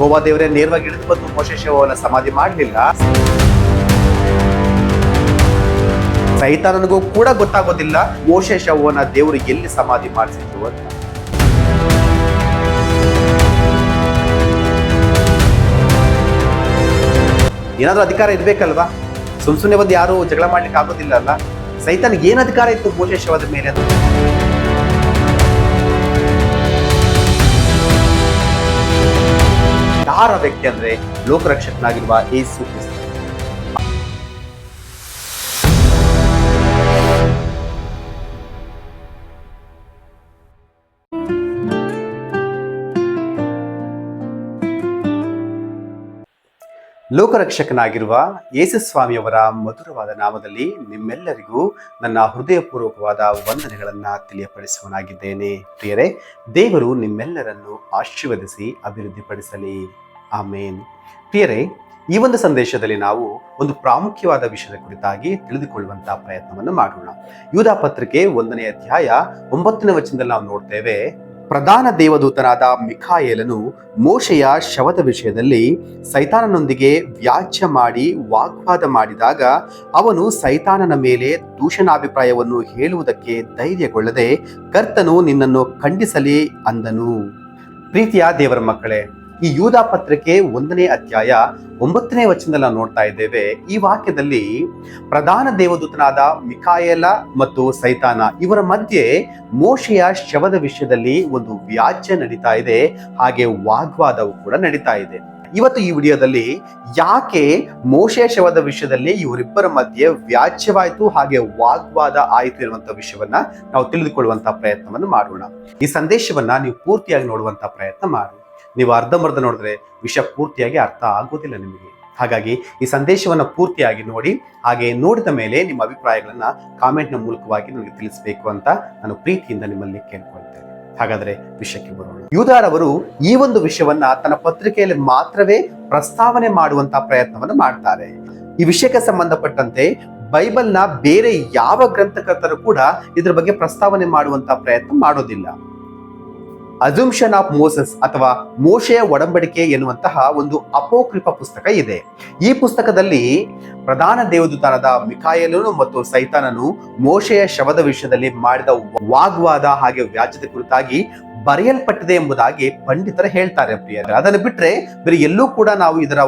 ಯೆಹೋವ ದೇವರೇ ನೇರವಾಗಿ ಇಳಿದು ಬಂದು ಮೋಶೆ ಶವವನ್ನ ಸಮಾಧಿ ಮಾಡಲಿಲ್ಲ. ಸೈತಾನನಿಗೂ ಕೂಡ ಗೊತ್ತಾಗೋದಿಲ್ಲ ಮೋಶೆ ಶವವನ್ನ ದೇವರು ಎಲ್ಲಿ ಸಮಾಧಿ ಮಾಡಿಸಿದ್ರು ಅಂತ. ಏನಾದ್ರೂ ಅಧಿಕಾರ ಇರ್ಬೇಕಲ್ವಾ? ಸುಮ್ಸುನೆ ಬಂದು ಯಾರು ಜಗಳ ಮಾಡ್ಲಿಕ್ಕೆ ಆಗೋದಿಲ್ಲ ಅಲ್ಲ. ಸೈತಾನಿಗೆ ಏನ್ ಅಧಿಕಾರ ಇತ್ತು ಮೋಶೆ ಶವದ ಮೇಲೆ ಅಂತ? ಯಾರ ವ್ಯಕ್ತಿ ಅಂದ್ರೆ ಲೋಕರಕ್ಷಕನಾಗಿರುವ ಯೇಸು ಕ್ರಿಸ್ತ. ಲೋಕರಕ್ಷಕನಾಗಿರುವ ಯೇಸು ಸ್ವಾಮಿಯವರ ಮಧುರವಾದ ನಾಮದಲ್ಲಿ ನಿಮ್ಮೆಲ್ಲರಿಗೂ ನನ್ನ ಹೃದಯಪೂರ್ವಕವಾದ ವಂದನೆಗಳನ್ನ ತಿಳಿಯಪಡಿಸುವನಾಗಿದ್ದೇನೆ. ಪ್ರಿಯರೇ, ದೇವರು ನಿಮ್ಮೆಲ್ಲರನ್ನು ಆಶೀರ್ವದಿಸಿ ಅಭಿವೃದ್ಧಿಪಡಿಸಲಿ. ಆಮೇನ್. ಪ್ರಿಯರೇ, ಈ ಒಂದು ಸಂದೇಶದಲ್ಲಿ ನಾವು ಒಂದು ಪ್ರಾಮುಖ್ಯವಾದ ವಿಷಯದ ಕುರಿತಾಗಿ ತಿಳಿದುಕೊಳ್ಳುವಂತಹ ಪ್ರಯತ್ನವನ್ನು ಮಾಡೋಣ. ಯೂದ ಪತ್ರಿಕೆ 1ನೇ ಅಧ್ಯಾಯ 9ನೇ ವಚನದಲ್ಲಿ ನಾವು ನೋಡ್ತೇವೆ, ಪ್ರಧಾನ ದೇವದೂತನಾದ ಮಿಖಾಯೇಲನು ಮೋಶೆಯ ಶವದ ವಿಷಯದಲ್ಲಿ ಸೈತಾನನೊಂದಿಗೆ ವ್ಯಾಜ್ಯ ಮಾಡಿ ವಾಗ್ವಾದ ಮಾಡಿದಾಗ ಅವನು ಸೈತಾನನ ಮೇಲೆ ದೂಷಣಾಭಿಪ್ರಾಯವನ್ನು ಹೇಳುವುದಕ್ಕೆ ಧೈರ್ಯಗೊಳ್ಳದೆ ಕರ್ತನು ನಿನ್ನನ್ನು ಖಂಡಿಸಲಿ ಅಂದನು. ಪ್ರೀತಿಯ ದೇವರ ಮಕ್ಕಳೇ, ಈ ಯೂದ ಪತ್ರಿಕೆ 1ನೇ ಅಧ್ಯಾಯ 9ನೇ ವಚನದಲ್ಲಿ ನಾವು ನೋಡ್ತಾ ಇದ್ದೇವೆ. ಈ ವಾಕ್ಯದಲ್ಲಿ ಪ್ರಧಾನ ದೇವದೂತನಾದ ಮಿಖಾಯೇಲ ಮತ್ತು ಸೈತಾನ ಇವರ ಮಧ್ಯೆ ಮೋಶೆಯ ಶವದ ವಿಷಯದಲ್ಲಿ ಒಂದು ವ್ಯಾಜ್ಯ ನಡೀತಾ ಇದೆ, ಹಾಗೆ ವಾಗ್ವಾದವು ಕೂಡ ನಡೀತಾ ಇದೆ. ಇವತ್ತು ಈ ವಿಡಿಯೋದಲ್ಲಿ ಯಾಕೆ ಮೋಶೆಯ ಶವದ ವಿಷಯದಲ್ಲಿ ಇವರಿಬ್ಬರ ಮಧ್ಯೆ ವ್ಯಾಜ್ಯವಾಯಿತು ಹಾಗೆ ವಾಗ್ವಾದ ಆಯಿತು ಎನ್ನುವಂತ ವಿಷಯವನ್ನ ನಾವು ತಿಳಿದುಕೊಳ್ಳುವಂತಹ ಪ್ರಯತ್ನವನ್ನು ಮಾಡೋಣ. ಈ ಸಂದೇಶವನ್ನ ನೀವು ಪೂರ್ತಿಯಾಗಿ ನೋಡುವಂತಹ ಪ್ರಯತ್ನ ಮಾಡಿ. ನೀವು ಅರ್ಧಂಬರ್ಧ ನೋಡಿದ್ರೆ ವಿಷಯ ಪೂರ್ತಿಯಾಗಿ ಅರ್ಥ ಆಗೋದಿಲ್ಲ ನಿಮಗೆ. ಹಾಗಾಗಿ ಈ ಸಂದೇಶವನ್ನ ಪೂರ್ತಿಯಾಗಿ ನೋಡಿ, ಹಾಗೆ ನೋಡಿದ ಮೇಲೆ ನಿಮ್ಮ ಅಭಿಪ್ರಾಯಗಳನ್ನ ಕಾಮೆಂಟ್ನ ಮೂಲಕವಾಗಿ ನನಗೆ ತಿಳಿಸಬೇಕು ಅಂತ ನಾನು ಪ್ರೀತಿಯಿಂದ ನಿಮ್ಮಲ್ಲಿ ಕೇಳ್ಕೊಳ್ತೇನೆ. ಹಾಗಾದ್ರೆ ವಿಷಯಕ್ಕೆ ಬರೋಣ. ಯೂದಾರವರು ಈ ಒಂದು ವಿಷಯವನ್ನ ತನ್ನ ಪತ್ರಿಕೆಯಲ್ಲಿ ಮಾತ್ರವೇ ಪ್ರಸ್ತಾವನೆ ಮಾಡುವಂತಹ ಪ್ರಯತ್ನವನ್ನು ಮಾಡ್ತಾರೆ. ಈ ವಿಷಯಕ್ಕೆ ಸಂಬಂಧಪಟ್ಟಂತೆ ಬೈಬಲ್ನ ಬೇರೆ ಯಾವ ಗ್ರಂಥಕರ್ತರು ಕೂಡ ಇದ್ರ ಬಗ್ಗೆ ಪ್ರಸ್ತಾವನೆ ಮಾಡುವಂತಹ ಪ್ರಯತ್ನ ಮಾಡೋದಿಲ್ಲ. ಅಜಂಪ್ಷನ್ ಆಫ್ ಮೋಸಸ್ ಅಥವಾ ಮೋಶೆಯ ಒಡಂಬಡಿಕೆ ಎನ್ನುವಂತಹ ಒಂದು ಅಪೋಕ್ರಿಫ ಪುಸ್ತಕ ಇದೆ. ಈ ಪುಸ್ತಕದಲ್ಲಿ ಪ್ರಧಾನ ದೇವದೂತನಾದ ಮಿಖಾಯೇಲನು ಮತ್ತು ಸೈತಾನನು ಮೋಶೆಯ ಶವದ ವಿಷಯದಲ್ಲಿ ಮಾಡಿದ ವಾಗ್ವಾದ ಹಾಗೆ ವ್ಯಾಜ್ಯದ ಕುರಿತಾಗಿ ಬರೆಯಲ್ಪಟ್ಟಿದೆ ಎಂಬುದಾಗಿ ಪಂಡಿತರು ಹೇಳ್ತಾರೆ. ಪ್ರಿಯರೇ, ಅದನ್ನು ಬಿಟ್ರೆ ಬೇರೆ ಎಲ್ಲೂ ಕೂಡ ನಾವು ಇದರ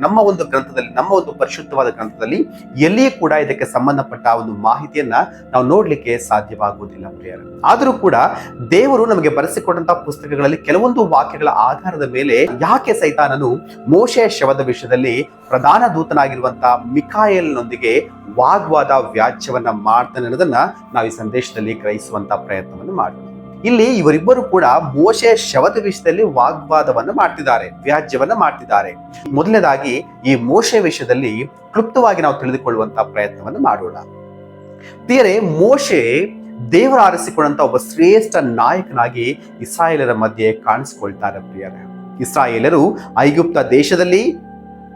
ನಮ್ಮ ಒಂದು ಗ್ರಂಥದಲ್ಲಿ, ನಮ್ಮ ಒಂದು ಪರಿಶುದ್ಧವಾದ ಗ್ರಂಥದಲ್ಲಿ ಎಲ್ಲಿಯೂ ಕೂಡ ಇದಕ್ಕೆ ಸಂಬಂಧಪಟ್ಟ ಒಂದು ಮಾಹಿತಿಯನ್ನ ನಾವು ನೋಡ್ಲಿಕ್ಕೆ ಸಾಧ್ಯವಾಗುವುದಿಲ್ಲ. ಪ್ರಿಯರೇ, ಆದರೂ ಕೂಡ ದೇವರು ನಮಗೆ ಬರೆಸಿಕೊಟ್ಟಂತಹ ಪುಸ್ತಕಗಳಲ್ಲಿ ಕೆಲವೊಂದು ವಾಕ್ಯಗಳ ಆಧಾರದ ಮೇಲೆ ಯಾಕೆ ಸೈತಾನನು ಮೋಶೆಯ ಶವದ ವಿಷಯದಲ್ಲಿ ಪ್ರಧಾನ ದೂತನಾಗಿರುವಂತಹ ಮಿಖಾಯೇಲನೊಂದಿಗೆ ವಾಗ್ವಾದ ವ್ಯಾಜ್ಯವನ್ನ ಮಾಡ್ತಾನೆ ಅನ್ನೋದನ್ನ ನಾವು ಈ ಸಂದೇಶದಲ್ಲಿ ಗ್ರಹಿಸುವಂತಹ ಪ್ರಯತ್ನವನ್ನು ಮಾಡೋಣ. ಇಲ್ಲಿ ಇವರಿಬ್ಬರು ಕೂಡ ಮೋಶೆಯ ಶವದ ವಿಷಯದಲ್ಲಿ ವಾಗ್ವಾದವನ್ನು ಮಾಡ್ತಿದ್ದಾರೆ, ವ್ಯಾಜ್ಯವನ್ನ ಮಾಡ್ತಿದ್ದಾರೆ. ಮೊದಲನೇದಾಗಿ ಈ ಮೋಶೆ ವಿಷಯದಲ್ಲಿ ಕ್ಲುಪ್ತವಾಗಿ ನಾವು ತಿಳಿದುಕೊಳ್ಳುವಂತಹ ಪ್ರಯತ್ನವನ್ನು ಮಾಡೋಣ. ಪ್ರಿಯರೇ, ಮೋಶೆ ದೇವರ ಆರಿಸಿಕೊಂಡಂತ ಒಬ್ಬ ಶ್ರೇಷ್ಠ ನಾಯಕನಾಗಿ ಇಸ್ರಾಯೇಲರ ಮಧ್ಯೆ ಕಾಣಿಸಿಕೊಳ್ತಾರೆ. ಪ್ರಿಯರೇ, ಇಸ್ರಾಯೇಲರು ಐಗುಪ್ತ ದೇಶದಲ್ಲಿ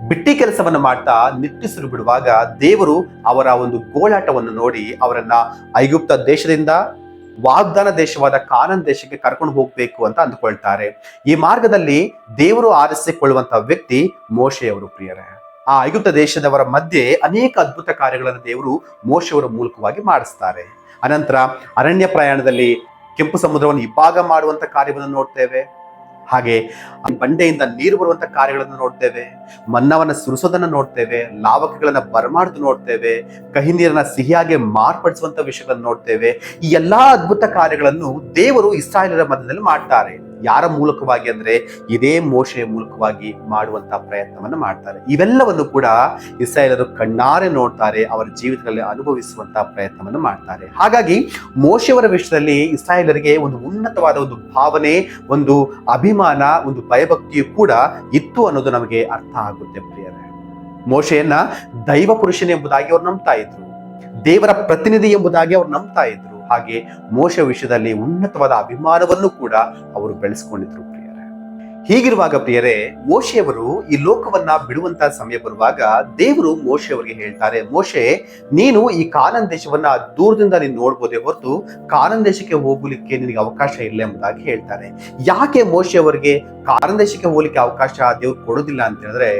ಬಿಟ್ಟಿ ಕೆಲಸವನ್ನು ಮಾಡ್ತಾ ನಿಟ್ಟುಸಿರು ಬಿಡುವಾಗ ದೇವರು ಅವರ ಒಂದು ಗೋಳಾಟವನ್ನು ನೋಡಿ ಅವರನ್ನ ಐಗುಪ್ತ ದೇಶದಿಂದ ವಾಗ್ದಾನ ದೇಶವಾದ ಕಾನಾನ್ ದೇಶಕ್ಕೆ ಕರ್ಕೊಂಡು ಹೋಗ್ಬೇಕು ಅಂತ ಅಂದುಕೊಳ್ತಾರೆ. ಈ ಮಾರ್ಗದಲ್ಲಿ ದೇವರು ಆರಿಸಿಕೊಳ್ಳುವಂತಹ ವ್ಯಕ್ತಿ ಮೋಶೆಯವರು. ಪ್ರಿಯರೇ, ಆ ಐಗುಪ್ತ ದೇಶದವರ ಮಧ್ಯೆ ಅನೇಕ ಅದ್ಭುತ ಕಾರ್ಯಗಳನ್ನು ದೇವರು ಮೋಶೆಯವರ ಮೂಲಕವಾಗಿ ಮಾಡಿಸ್ತಾರೆ. ಅನಂತರ ಅರಣ್ಯ ಪ್ರಯಾಣದಲ್ಲಿ ಕೆಂಪು ಸಮುದ್ರವನ್ನು ಇಬ್ಬಾಗ ಮಾಡುವಂತ ಕಾರ್ಯವನ್ನು ನೋಡ್ತೇವೆ. ಹಾಗೆ ಬಂಡೆಯಿಂದ ನೀರು ಬರುವಂತ ಕಾರ್ಯಗಳನ್ನು ನೋಡ್ತೇವೆ. ಮನ್ನವನ್ನ ಸುರಿಸೋದನ್ನ ನೋಡ್ತೇವೆ. ಲಾವಕಗಳನ್ನ ಬರಮಾಡುದು ನೋಡ್ತೇವೆ. ಕಹಿ ನೀರನ್ನ ಸಿಹಿಯಾಗಿ ಮಾರ್ಪಡಿಸುವಂತ ವಿಷಯಗಳನ್ನು ನೋಡ್ತೇವೆ. ಈ ಎಲ್ಲಾ ಅದ್ಭುತ ಕಾರ್ಯಗಳನ್ನು ದೇವರು ಇಸ್ರಾಯೇಲರ ಮಧ್ಯದಲ್ಲಿ ಮಾಡ್ತಾರೆ. ಯಾರ ಮೂಲಕವಾಗಿ ಅಂದ್ರೆ ಇದೇ ಮೋಶೆಯ ಮೂಲಕವಾಗಿ ಮಾಡುವಂತಹ ಪ್ರಯತ್ನವನ್ನು ಮಾಡ್ತಾರೆ. ಇವೆಲ್ಲವನ್ನು ಕೂಡ ಇಸ್ರಾಯೇಲರು ಕಣ್ಣಾರೆ ನೋಡ್ತಾರೆ, ಅವರ ಜೀವಿತದಲ್ಲಿ ಅನುಭವಿಸುವಂತಹ ಪ್ರಯತ್ನವನ್ನು ಮಾಡ್ತಾರೆ. ಹಾಗಾಗಿ ಮೋಶೆಯವರ ವಿಷಯದಲ್ಲಿ ಇಸ್ರಾಯೇಲರಿಗೆ ಒಂದು ಉನ್ನತವಾದ ಒಂದು ಭಾವನೆ, ಒಂದು ಅಭಿಮಾನ, ಒಂದು ಭಯಭಕ್ತಿಯು ಕೂಡ ಇತ್ತು ಅನ್ನೋದು ನಮಗೆ ಅರ್ಥ ಆಗುತ್ತೆ. ಪ್ರಿಯರೇ, ಮೋಶೆಯನ್ನ ದೈವ ಪುರುಷನ ಎಂಬುದಾಗಿ ಅವ್ರು ನಂಬ್ತಾ ಇದ್ರು, ದೇವರ ಪ್ರತಿನಿಧಿ ಎಂಬುದಾಗಿ ಅವ್ರು ನಂಬ್ತಾ ಇದ್ರು. ಹಾಗೆ ಮೋಶೆ ವಿಷಯದಲ್ಲಿ ಉನ್ನತವಾದ ಅಭಿಮಾನವನ್ನು ಕೂಡ ಅವರು ಬೆಳೆಸ್ಕೊಂಡಿದ್ರು. ಪ್ರಿಯರೇ, ಹೀಗಿರುವಾಗ ಪ್ರಿಯರೇ, ಮೋಶೆಯವರು ಈ ಲೋಕವನ್ನ ಬಿಡುವಂತ ಸಮಯ ಬರುವಾಗ ದೇವರು ಮೋಶೆಯವರಿಗೆ ಹೇಳ್ತಾರೆ, ಮೋಶೆ, ನೀನು ಈ ಕಾನಾನ್ ದೇಶವನ್ನ ದೂರದಿಂದ ನೀನು ನೋಡ್ಬೋದೇ ಹೊರತು ಕಾನಾನ್ ದೇಶಕ್ಕೆ ಹೋಗ್ಲಿಕ್ಕೆ ನಿನಗೆ ಅವಕಾಶ ಇಲ್ಲ ಎಂಬುದಾಗಿ ಹೇಳ್ತಾರೆ. ಯಾಕೆ ಮೋಶೆಯವರಿಗೆ ಕಾನಾನ್ ದೇಶಕ್ಕೆ ಹೋಗ್ಲಿಕ್ಕೆ ಅವಕಾಶ ದೇವ್ರು ಕೊಡೋದಿಲ್ಲ ಅಂತ ಹೇಳಿದ್ರೆ,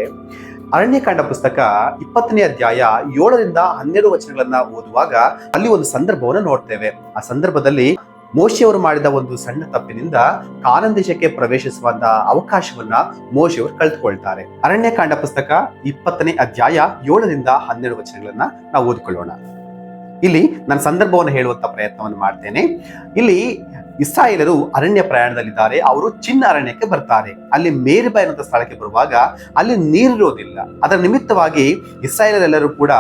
ಅರಣ್ಯಕಾಂಡ ಪುಸ್ತಕ 20ನೇ ಅಧ್ಯಾಯ 7ರಿಂದ 12 ವಚನಗಳನ್ನ ಓದುವಾಗ ಅಲ್ಲಿ ಒಂದು ಸಂದರ್ಭವನ್ನು ನೋಡ್ತೇವೆ. ಆ ಸಂದರ್ಭದಲ್ಲಿ ಮೋಶೆಯವರು ಮಾಡಿದ ಒಂದು ಸಣ್ಣ ತಪ್ಪಿನಿಂದ ಕಾನಾನ್ ದೇಶಕ್ಕೆ ಪ್ರವೇಶಿಸುವಂತಹ ಅವಕಾಶವನ್ನ ಮೋಶೆಯವರು ಕಳೆದುಕೊಳ್ತಾರೆ. ಅರಣ್ಯಕಾಂಡ ಪುಸ್ತಕ 20ನೇ ಅಧ್ಯಾಯ 7ರಿಂದ 12 ವಚನಗಳನ್ನ ನಾವು ಓದಿಕೊಳ್ಳೋಣ. ಇಲ್ಲಿ ನಾನು ಸಂದರ್ಭವನ್ನು ಹೇಳುವಂತ ಪ್ರಯತ್ನವನ್ನು ಮಾಡ್ತೇನೆ. ಇಲ್ಲಿ ಇಸ್ರಾಯೇಲರು ಅರಣ್ಯ ಪ್ರಯಾಣದಲ್ಲಿದ್ದಾರೆ. ಅವರು ಚಿನ್ನ ಅರಣ್ಯಕ್ಕೆ ಬರ್ತಾರೆ. ಅಲ್ಲಿ ಮೇರಿಬಾ ಎನ್ನುವಂತ ಸ್ಥಳಕ್ಕೆ ಬರುವಾಗ ಅಲ್ಲಿ ನೀರಿರೋದಿಲ್ಲ. ಅದರ ನಿಮಿತ್ತವಾಗಿ ಇಸ್ರಾಯೇಲರೆಲ್ಲರೂ ಕೂಡ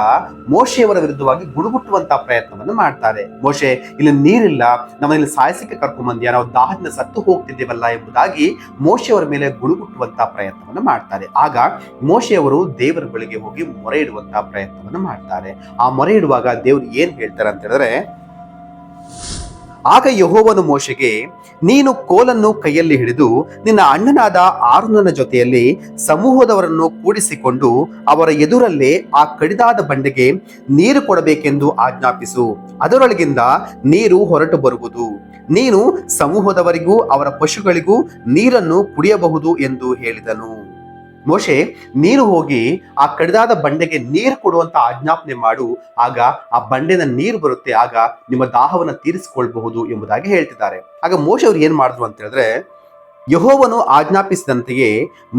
ಮೋಶೆಯವರ ವಿರುದ್ಧವಾಗಿ ಗುಡುಗುಟ್ಟುವಂತಹ ಪ್ರಯತ್ನವನ್ನು ಮಾಡ್ತಾರೆ. ಮೋಶೆ, ಇಲ್ಲಿ ನೀರಿಲ್ಲ, ನಮ್ಮಲ್ಲಿ ಸಾಯಸಕ್ಕೆ ಕರ್ಕೊಂಡ್ಬಂದ್ಯಾ, ನಾವು ದಾಹದಿಂದ ಸತ್ತು ಹೋಗ್ತಿದ್ದೇವಲ್ಲ ಎಂಬುದಾಗಿ ಮೋಶೆಯವರ ಮೇಲೆ ಗುಡುಗುಟ್ಟುವಂತಹ ಪ್ರಯತ್ನವನ್ನು ಮಾಡ್ತಾರೆ. ಆಗ ಮೋಶೆಯವರು ದೇವರ ಬಳಿಗೆ ಹೋಗಿ ಮೊರೆ ಇಡುವಂತಹ ಪ್ರಯತ್ನವನ್ನು ಮಾಡ್ತಾರೆ. ಆ ಮೊರೆ ಇಡುವಾಗ ದೇವರು ಏನ್ ಹೇಳ್ತಾರೆ ಅಂತ ಹೇಳಿದ್ರೆ, ಆಗ ಯೆಹೋವನು ಮೋಶೆಗೆ, ನೀನು ಕೋಲನ್ನು ಕೈಯಲ್ಲಿ ಹಿಡಿದು ನಿನ್ನ ಅಣ್ಣನಾದ ಆರೋನನ ಜೊತೆಯಲ್ಲಿ ಸಮೂಹದವರನ್ನು ಕೂಡಿಸಿಕೊಂಡು ಅವರ ಎದುರಲ್ಲೇ ಆ ಕಡಿದಾದ ಬಂಡೆಗೆ ನೀರು ಕೊಡಬೇಕೆಂದು ಆಜ್ಞಾಪಿಸು. ಅದರೊಳಗಿಂದ ನೀರು ಹೊರಟು ಬರುವುದು. ನೀನು ಸಮೂಹದವರಿಗೂ ಅವರ ಪಶುಗಳಿಗೂ ನೀರನ್ನು ಕುಡಿಯಬಹುದು ಎಂದು ಹೇಳಿದನು. ಮೋಶೆ, ನೀನು ಹೋಗಿ ಆ ಕಡಿದಾದ ಬಂಡೆಗೆ ನೀರು ಕೊಡುವಂತ ಆಜ್ಞಾಪನೆ ಮಾಡು, ಆಗ ಆ ಬಂಡೆನ ನೀರು ಬರುತ್ತೆ, ಆಗ ನಿಮ್ಮ ದಾಹವನ್ನು ತೀರಿಸಿಕೊಳ್ಬಹುದು ಎಂಬುದಾಗಿ ಹೇಳ್ತಿದ್ದಾರೆ. ಆಗ ಮೋಶೆ ಅವ್ರು ಏನ್ ಮಾಡಿದ್ರು ಅಂತ ಹೇಳಿದ್ರೆ, ಯೆಹೋವನು ಆಜ್ಞಾಪಿಸಿದಂತೆಯೇ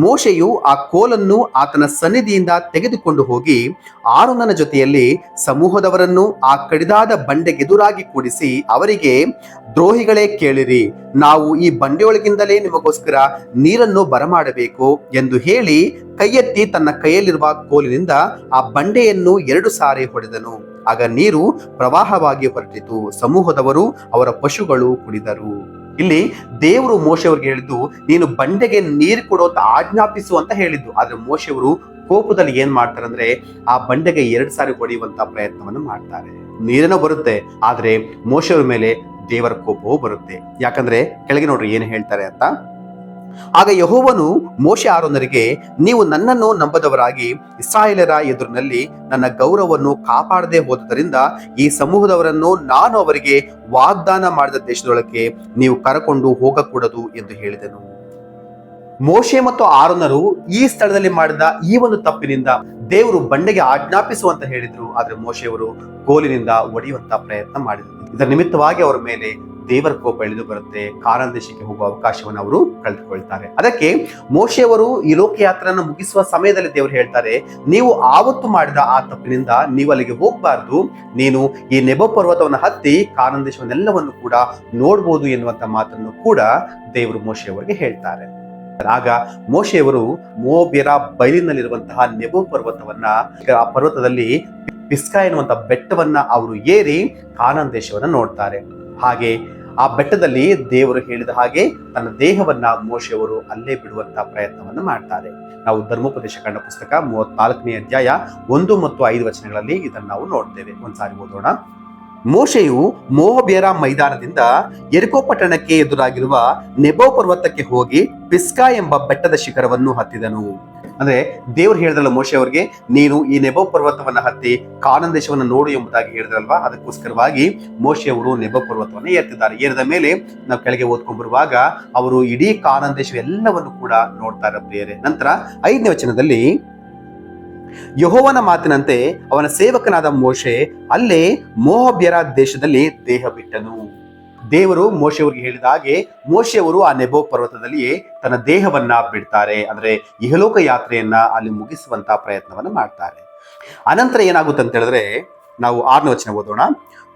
ಮೋಶೆಯು ಆ ಕೋಲನ್ನು ಆತನ ಸನ್ನಿಧಿಯಿಂದ ತೆಗೆದುಕೊಂಡು ಹೋಗಿ ಆರೋನನ ಜೊತೆಯಲ್ಲಿ ಸಮೂಹದವರನ್ನು ಆ ಕಡಿದಾದ ಬಂಡೆಗೆದುರಾಗಿ ಕೂಡಿಸಿ ಅವರಿಗೆ, ದ್ರೋಹಿಗಳೇ ಕೇಳಿರಿ, ನಾವು ಈ ಬಂಡೆಯೊಳಗಿಂದಲೇ ನಿಮಗೋಸ್ಕರ ನೀರನ್ನು ಬರಮಾಡಬೇಕು ಎಂದು ಹೇಳಿ ಕೈಯೆತ್ತಿ ತನ್ನ ಕೈಯಲ್ಲಿರುವ ಕೋಲಿನಿಂದ ಆ ಬಂಡೆಯನ್ನು 2 ಸಾರಿ ಹೊಡೆದನು. ಆಗ ನೀರು ಪ್ರವಾಹವಾಗಿ ಹೊರಟಿತು. ಸಮೂಹದವರು ಅವರ ಪಶುಗಳು ಕುಡಿದರು. ಇಲ್ಲಿ ದೇವರು ಮೋಶೆಯವರಿಗೆ ಹೇಳಿದ್ದು, ನೀನು ಬಂಡೆಗೆ ನೀರು ಕೊಡುವಂತ ಆಜ್ಞಾಪಿಸು ಅಂತ ಹೇಳಿದ್ದು. ಆದ್ರೆ ಮೋಶೆಯವರು ಕೋಪದಲ್ಲಿ ಏನ್ ಮಾಡ್ತಾರೆ ಅಂದ್ರೆ, ಆ ಬಂಡೆಗೆ 2 ಸಾರಿ ಹೊಡೆಯುವಂತ ಪ್ರಯತ್ನವನ್ನು ಮಾಡ್ತಾರೆ. ನೀರೇನೋ ಬರುತ್ತೆ, ಆದ್ರೆ ಮೋಶೆಯವರ ಮೇಲೆ ದೇವರ ಕೋಪವೂ ಬರುತ್ತೆ. ಯಾಕಂದ್ರೆ ಕೆಳಗೆ ನೋಡ್ರಿ ಏನು ಹೇಳ್ತಾರೆ ಅಂತ. ಆಗ ಯೆಹೋವನು ಮೋಶೆ ಆರೋನರಿಗೆ, ನೀವು ನನ್ನನ್ನು ನಂಬದವರಾಗಿ ಇಸ್ರಾಯೇಲರ ಎದುರಿನಲ್ಲಿ ನನ್ನ ಗೌರವವನ್ನು ಕಾಪಾಡದೆ ಹೋದುದರಿಂದ ಈ ಸಮೂಹದವರನ್ನು ನಾನು ಅವರಿಗೆ ವಾಗ್ದಾನ ಮಾಡಿದ ದೇಶದೊಳಕ್ಕೆ ನೀವು ಕರಕೊಂಡು ಹೋಗಕೂಡದು ಎಂದು ಹೇಳಿದನು. ಮೋಶೆ ಮತ್ತು ಆರೋನರು ಈ ಸ್ಥಳದಲ್ಲಿ ಮಾಡಿದ ಈ ಒಂದು ತಪ್ಪಿನಿಂದ ದೇವರು ಬಂಡೆಗೆ ಆಜ್ಞಾಪಿಸುವಂತ ಹೇಳಿದ್ರು. ಆದ್ರೆ ಮೋಶೆಯವರು ಕೋಲಿನಿಂದ ಒಡೆಯುವಂತ ಪ್ರಯತ್ನ ಮಾಡಿದರು. ಇದರ ನಿಮಿತ್ತವಾಗಿ ಅವರ ಮೇಲೆ ದೇವರ ಕೋಪ ಇಳಿದು ಬರುತ್ತೆ. ಕಾನಾನ್ ದೇಶಕ್ಕೆ ಹೋಗುವ ಅವಕಾಶವನ್ನು ಅವರು ಕಳೆದುಕೊಳ್ತಾರೆ. ಅದಕ್ಕೆ ಮೋಶೆಯವರು ಈ ಲೋಕಯಾತ್ರೆಯನ್ನು ಮುಗಿಸುವ ಸಮಯದಲ್ಲಿ ದೇವರು ಹೇಳ್ತಾರೆ, ನೀವು ಆವತ್ತು ಮಾಡಿದ ಆ ತಪ್ಪಿನಿಂದ ನೀವು ಅಲ್ಲಿಗೆ ಹೋಗಬಾರ್ದು, ನೀನು ಈ ನೆಬೋ ಪರ್ವತವನ್ನು ಹತ್ತಿ ಕಾನಾನ್ ದೇಶವನ್ನೆಲ್ಲವನ್ನು ಕೂಡ ನೋಡ್ಬೋದು ಎನ್ನುವಂತ ಮಾತನ್ನು ಕೂಡ ದೇವರು ಮೋಶೆಯವರಿಗೆ ಹೇಳ್ತಾರೆ. ಆಗ ಮೋಶೆಯವರು ಮೋಬ್ಯರ ಬಯಲಿನಲ್ಲಿರುವಂತಹ ನೆಬೋ ಪರ್ವತವನ್ನ, ಆ ಪರ್ವತದಲ್ಲಿ ಪಿಸ್ಗಾ ಎನ್ನುವಂತ ಬೆಟ್ಟವನ್ನ ಅವರು ಏರಿ ಕಾನಾನ್ ದೇಶವನ್ನ ನೋಡ್ತಾರೆ. ಹಾಗೆ ಆ ಬೆಟ್ಟದಲ್ಲಿ ದೇವರು ಹೇಳಿದ ಹಾಗೆ ತನ್ನ ದೇಹವನ್ನ ಮೋಶೆಯವರು ಅಲ್ಲೇ ಬಿಡುವಂತ ಪ್ರಯತ್ನವನ್ನು ಮಾಡ್ತಾರೆ. ನಾವು ಧರ್ಮೋಪದೇಶ ಕಾಂಡ ಪುಸ್ತಕ 34ನೇ ಅಧ್ಯಾಯ 1 ಮತ್ತು 5 ವಚನಗಳಲ್ಲಿ ಇದನ್ನು ನಾವು ನೋಡ್ತೇವೆ. ಒಂದ್ಸಾರಿ ಓದೋಣ. ಮೋಶೆಯು ಮೋವಾಬ್ಯರ ಮೈದಾನದಿಂದ ಯೆರಿಕೋ ಪಟ್ಟಣಕ್ಕೆ ಎದುರಾಗಿರುವ ನೆಬೋ ಪರ್ವತಕ್ಕೆ ಹೋಗಿ ಪಿಸ್ಗಾ ಎಂಬ ಬೆಟ್ಟದ ಶಿಖರವನ್ನು ಹತ್ತಿದನು. ಅಂದ್ರೆ ದೇವ್ರು ಹೇಳಿದ್ರಲ್ಲ ಮೋಶೆ ಅವರಿಗೆ, ನೀನು ಈ ನೆಬೋ ಪರ್ವತವನ್ನ ಹತ್ತಿ ಕಾನಾನ್ ದೇಶವನ್ನು ನೋಡು ಎಂಬುದಾಗಿ ಹೇಳಿದ್ರಲ್ವಾ, ಅದಕ್ಕೋಸ್ಕರವಾಗಿ ಮೋಶೆಯವರು ನೆಬೋ ಪರ್ವತವನ್ನು ಏರ್ತಿದ್ದಾರೆ. ಏರಿದ ಮೇಲೆ ನಾವು ಕೆಳಗೆ ಓದ್ಕೊಂಡ್ ಬರುವಾಗ ಅವರು ಇಡೀ ಕಾನಾನ್ ದೇಶ ಎಲ್ಲವನ್ನು ಕೂಡ ನೋಡ್ತಾರೆ ಪ್ರಿಯರೇ. ನಂತರ 5ನೇ ವಚನದಲ್ಲಿ, ಯೆಹೋವನ ಮಾತಿನಂತೆ ಅವನ ಸೇವಕನಾದ ಮೋಶೆ ಅಲ್ಲೇ ಮೋವಾಬ್ಯರ ದೇಶದಲ್ಲಿ ದೇಹ ಬಿಟ್ಟನು. ದೇವರು ಮೋಶೆಯವರಿಗೆ ಹೇಳಿದ ಹಾಗೆ ಮೋಶೆಯವರು ಆ ನೆಬೋ ಪರ್ವತದಲ್ಲಿಯೇ ತನ್ನ ದೇಹವನ್ನ ಬಿಡ್ತಾರೆ. ಅಂದ್ರೆ ಇಹಲೋಕ ಯಾತ್ರೆಯನ್ನ ಅಲ್ಲಿ ಮುಗಿಸುವಂತ ಪ್ರಯತ್ನವನ್ನ ಮಾಡ್ತಾರೆ. ಅನಂತರ ಏನಾಗುತ್ತೆ ಅಂತ ಹೇಳಿದ್ರೆ, ನಾವು 6ನೇ ವಚನ ಓದೋಣ.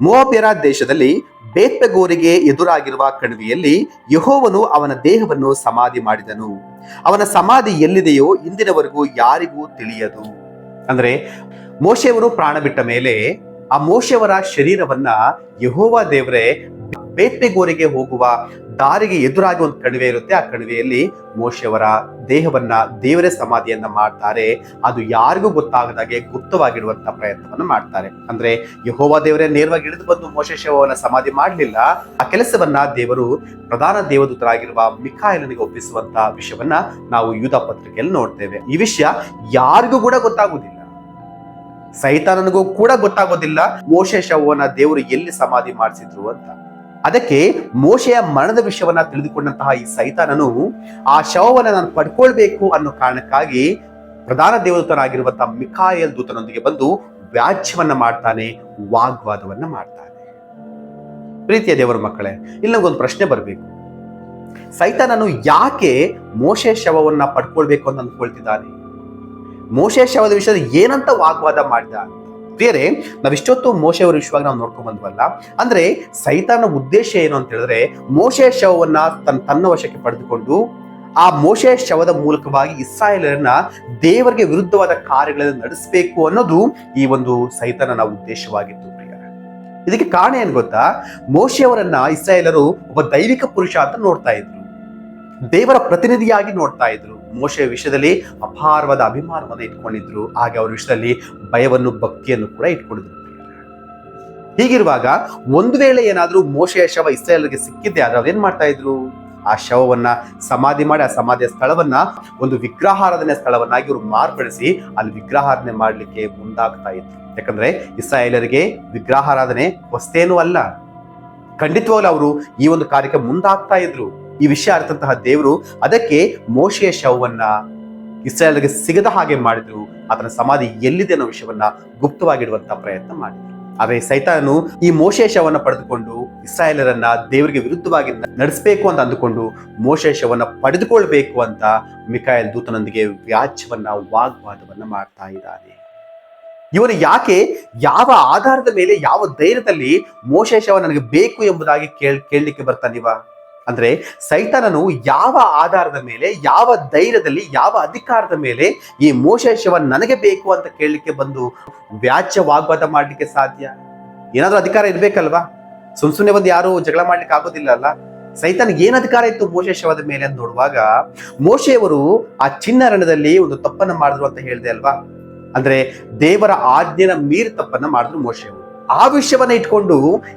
ಮೋವಾಬ್ಯರ ದೇಶದಲ್ಲಿ ಬೇತ್ಪೆಗೋರಿಗೆ ಎದುರಾಗಿರುವ ಕಣಿವೆಯಲ್ಲಿ ಯೆಹೋವನು ಅವನ ದೇಹವನ್ನು ಸಮಾಧಿ ಮಾಡಿದನು. ಅವನ ಸಮಾಧಿ ಎಲ್ಲಿದೆಯೋ ಇಂದಿನವರೆಗೂ ಯಾರಿಗೂ ತಿಳಿಯದು. ಅಂದ್ರೆ ಮೋಶೆಯವರು ಪ್ರಾಣ ಬಿಟ್ಟ ಮೇಲೆ ಆ ಮೋಶೆಯವರ ಶರೀರವನ್ನ ಯೆಹೋವ ದೇವರೇ ಬೇತ್ಪೆಗೋರಿಗೆ ಹೋಗುವ ದಾರಿಗೆ ಎದುರಾಗಿ ಒಂದು ಕಣಿವೆ ಇರುತ್ತೆ. ಆ ಕಣಿವೆಯಲ್ಲಿ ಮೋಶೆಯವರ ದೇಹವನ್ನ ದೇವರೇ ಸಮಾಧಿಯನ್ನ ಮಾಡ್ತಾರೆ. ಅದು ಯಾರಿಗೂ ಗೊತ್ತಾಗದಾಗೆ ಗುಪ್ತವಾಗಿಡುವಂತ ಪ್ರಯತ್ನವನ್ನ ಮಾಡ್ತಾರೆ. ಅಂದ್ರೆ ಯೆಹೋವ ದೇವರೇ ನೇರವಾಗಿ ಇಳಿದು ಬಂದು ಮೋಶೆ ಶವವನ್ನ ಸಮಾಧಿ ಮಾಡಲಿಲ್ಲ. ಆ ಕೆಲಸವನ್ನ ದೇವರು ಪ್ರಧಾನ ದೇವದೂತರಾಗಿರುವ ಮಿಕಾಯೇಲನಿಗೆ ಒಪ್ಪಿಸುವಂತ ವಿಷಯವನ್ನ ನಾವು ಯೂದ ಪತ್ರಿಕೆಯಲ್ಲಿ ನೋಡ್ತೇವೆ. ಈ ವಿಷಯ ಯಾರಿಗೂ ಕೂಡ ಗೊತ್ತಾಗುವುದಿಲ್ಲ, ಸೈತಾನನಿಗೂ ಕೂಡ ಗೊತ್ತಾಗೋದಿಲ್ಲ ಮೋಶೆ ಶವವನ್ನ ದೇವರು ಎಲ್ಲಿ ಸಮಾಧಿ ಮಾಡಿಸಿದ್ರು ಅಂತ. ಅದಕ್ಕೆ ಮೋಶೆಯ ಮರಣದ ವಿಷಯವನ್ನ ತಿಳಿದುಕೊಂಡಂತಹ ಈ ಸೈತಾನನು ಆ ಶವವನ್ನ ನಾನು ಪಡ್ಕೊಳ್ಬೇಕು ಅನ್ನೋ ಕಾರಣಕ್ಕಾಗಿ ಪ್ರಧಾನ ದೇವದೂತನಾಗಿರುವಂತಹ ಮಿಕಾಯೇಲ್ ದೂತನೊಂದಿಗೆ ಬಂದು ವ್ಯಾಜ್ಯವನ್ನ ಮಾಡ್ತಾನೆ, ವಾಗ್ವಾದವನ್ನ ಮಾಡ್ತಾನೆ. ಪ್ರೀತಿಯ ದೇವರ ಮಕ್ಕಳೇ, ಇಲ್ಲಿ ನಮಗೊಂದು ಪ್ರಶ್ನೆ ಬರಬೇಕು. ಸೈತಾನನು ಯಾಕೆ ಮೋಶೆ ಶವವನ್ನ ಪಡ್ಕೊಳ್ಬೇಕು ಅಂತ ಅಂದ್ಕೊಳ್ತಿದ್ದಾನೆ? ಮೋಶೆ ಶವದ ವಿಷಯದ ಏನಂತ ವಾಗ್ವಾದ ಮಾಡಿದ? ಬೇರೆ ನಾವಿಷ್ಟೊತ್ತು ಮೋಶೆ ಅವರ ವಿಷಯವಾಗಿ ನಾವು ನೋಡ್ಕೊಂಡ್ ಬಂದ್ವಲ್ಲ, ಅಂದ್ರೆ ಸೈತಾನ ಉದ್ದೇಶ ಏನು ಅಂತ ಹೇಳಿದ್ರೆ ಮೋಶೆ ಶವವನ್ನ ತನ್ನ ವಶಕ್ಕೆ ಪಡೆದುಕೊಂಡು ಆ ಮೋಶೆ ಶವದ ಮೂಲಕವಾಗಿ ಇಸ್ರಾಯೇಲರನ್ನ ದೇವರಿಗೆ ವಿರುದ್ಧವಾದ ಕಾರ್ಯಗಳನ್ನು ನಡೆಸಬೇಕು ಅನ್ನೋದು ಈ ಒಂದು ಸೈತಾನನ ಉದ್ದೇಶವಾಗಿತ್ತು. ಇದಕ್ಕೆ ಕಾರಣ ಏನ್ ಗೊತ್ತಾ? ಮೋಶೆಯವರನ್ನ ಇಸ್ರಾಯೇಲರು ಒಬ್ಬ ದೈವಿಕ ಪುರುಷ ಅಂತ ನೋಡ್ತಾ ಇದ್ರು, ದೇವರ ಪ್ರತಿನಿಧಿಯಾಗಿ ನೋಡ್ತಾ ಇದ್ರು. ಮೋಶೆಯ ವಿಷಯದಲ್ಲಿ ಅಪಾರವಾದ ಅಭಿಮಾನವನ್ನು ಇಟ್ಕೊಂಡಿದ್ರು. ಹಾಗೆ ಅವರ ವಿಷಯದಲ್ಲಿ ಭಯವನ್ನು, ಭಕ್ತಿಯನ್ನು ಕೂಡ ಇಟ್ಕೊಂಡಿದ್ರು. ಹೀಗಿರುವಾಗ ಒಂದು ವೇಳೆ ಏನಾದ್ರೂ ಮೋಶೆಯ ಶವ ಇಸ್ರಾಯೇಲರಿಗೆ ಸಿಕ್ಕಿದ್ದೆ ಆದ್ರೆ ಅವ್ರು ಏನ್ ಮಾಡ್ತಾ ಇದ್ರು? ಆ ಶವವನ್ನ ಸಮಾಧಿ ಮಾಡಿ ಆ ಸಮಾಧಿಯ ಸ್ಥಳವನ್ನ ಒಂದು ವಿಗ್ರಹಾರಾಧನೆ ಸ್ಥಳವನ್ನಾಗಿ ಇವರು ಮಾರ್ಪಡಿಸಿ ಅಲ್ಲಿ ವಿಗ್ರಹಾರಾಧನೆ ಮಾಡ್ಲಿಕ್ಕೆ ಮುಂದಾಗ್ತಾ ಇದ್ರು. ಯಾಕಂದ್ರೆ ಇಸ್ರಾಯೇಲರಿಗೆ ವಿಗ್ರಹಾರಾಧನೆ ಹೊಸ್ತೇನೂ ಅಲ್ಲ. ಖಂಡಿತವಾಗ್ಲೂ ಅವರು ಈ ಒಂದು ಕಾರ್ಯಕ್ಕೆ ಮುಂದಾಗ್ತಾ ಇದ್ರು. ಈ ವಿಷಯ ಅರ್ಥಂತಹ ದೇವರು ಅದಕ್ಕೆ ಮೋಶೆಯ ಶವವನ್ನ ಇಸ್ರಾಯೇಲ್ಗೆ ಸಿಗದ ಹಾಗೆ ಮಾಡಿದ್ರು. ಆತನ ಸಮಾಧಿ ಎಲ್ಲಿದೆ ಅನ್ನೋ ವಿಷಯವನ್ನ ಗುಪ್ತವಾಗಿಡುವಂತ ಪ್ರಯತ್ನ ಮಾಡಿದ್ರು. ಆದ್ರೆ ಸೈತಾನನು ಈ ಮೋಶೆಯ ಶವನ್ನ ಪಡೆದುಕೊಂಡು ಇಸ್ರಾಯೇಲರನ್ನ ದೇವರಿಗೆ ವಿರುದ್ಧವಾಗಿ ನಡೆಸಬೇಕು ಅಂತ ಅಂದುಕೊಂಡು ಮೋಶೆಯ ಶವನ್ನ ಪಡೆದುಕೊಳ್ಬೇಕು ಅಂತ ಮಿಕಾಯೇಲ್ ದೂತನೊಂದಿಗೆ ವ್ಯಾಜ್ಯವನ್ನ, ವಾಗ್ವಾದವನ್ನ ಮಾಡ್ತಾ ಇದ್ದಾನೆ. ಇವನು ಯಾಕೆ, ಯಾವ ಆಧಾರದ ಮೇಲೆ, ಯಾವ ಧೈರ್ಯದಲ್ಲಿ ಮೋಶೆಯ ಶವ ನನಗೆ ಬೇಕು ಎಂಬುದಾಗಿ ಕೇಳಲಿಕ್ಕೆ ಬರ್ತಾನಿವ? ಅಂದ್ರೆ ಸೈತಾನನು ಯಾವ ಆಧಾರದ ಮೇಲೆ, ಯಾವ ಧೈರ್ಯದಲ್ಲಿ, ಯಾವ ಅಧಿಕಾರದ ಮೇಲೆ ಈ ಮೋಶೆಯ ಶವ ನನಗೆ ಬೇಕು ಅಂತ ಕೇಳಲಿಕ್ಕೆ ಬಂದು ವ್ಯಾಜ್ಯ, ವಾಗ್ವಾದ ಮಾಡ್ಲಿಕ್ಕೆ ಸಾಧ್ಯ? ಏನಾದ್ರೂ ಅಧಿಕಾರ ಇರ್ಬೇಕಲ್ವಾ? ಸುಮ್ನೆ ಬಂದು ಯಾರು ಜಗಳ ಮಾಡ್ಲಿಕ್ಕೆ ಆಗೋದಿಲ್ಲ ಅಲ್ಲ. ಸೈತಾನಿಗೆ ಏನ್ ಅಧಿಕಾರ ಇತ್ತು ಮೋಶೆ ಶವದ ಮೇಲೆ ಅಂತ ನೋಡುವಾಗ, ಮೋಶೆಯವರು ಆ ಚಿನ್ನರಣದಲ್ಲಿ ಒಂದು ತಪ್ಪನ್ನ ಮಾಡಿದ್ರು ಅಂತ ಹೇಳಿದೆ ಅಲ್ವಾ? ಅಂದ್ರೆ ದೇವರ ಆಜ್ಞೆನ ಮೀರಿ ತಪ್ಪನ್ನ ಮಾಡಿದ್ರು ಮೋಶೆಯವರು. ಆ ವಿಷಯವನ್ನ ಇಟ್ಕೊಂಡು